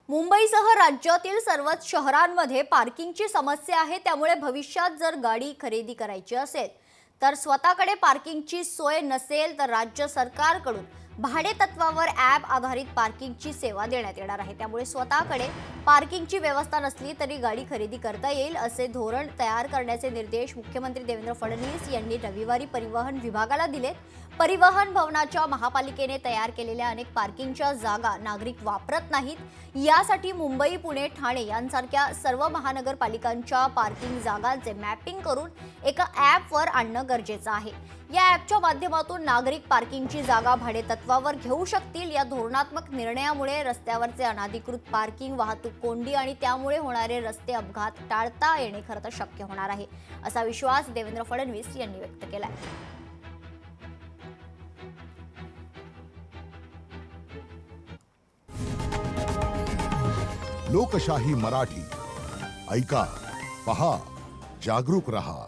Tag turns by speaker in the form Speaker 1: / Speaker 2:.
Speaker 1: मुंबईसह राज्यातील सर्वच शहरांमध्ये पार्किंगची समस्या आहे। त्यामुळे भविष्यात जर गाडी खरेदी करायची असेल तर स्वतःकडे पार्किंगची सोय नसेल तर राज्य सरकारकडून भाडे तत्वावर ॲप आधारित पार्किंगची सेवा देण्यात येणार आहे। त्यामुळे स्वतःकडे पार्किंगची व्यवस्था नसली तरी गाडी खरेदी करता येईल असे धोरण तयार करण्याचे निर्देश मुख्यमंत्री देवेंद्र फडणवीस यांनी रविवारी परिवहन विभागाला दिलेत। परिवहन भवनाच्या महापालिकेने तयार केलेल्या अनेक पार्किंगच्या जागा नागरिक वापरत नाहीत। यासाठी मुंबई, पुणे, ठाणे यांसारख्या सर्व महानगरपालिकांच्या पार्किंग जागांचे मॅपिंग करून एका ॲपवर आणणं गरजेचं आहे। या ॲपच्या माध्यमातून नागरिक पार्किंगची जागा भाडे तत्वावर घेऊ शकतील। या धोरणात्मक निर्णयामुळे रस्त्यावरचे अनाधिकृत पार्किंग, वाहतूक कोंडी आणि त्यामुळे होणारे रस्ते अपघात टाळता येणे खरं तर शक्य होणार आहे, असा विश्वास देवेंद्र फडणवीस यांनी व्यक्त केलाय।
Speaker 2: लोकशाही मराठी ऐका, पहा, जागरूक रहा।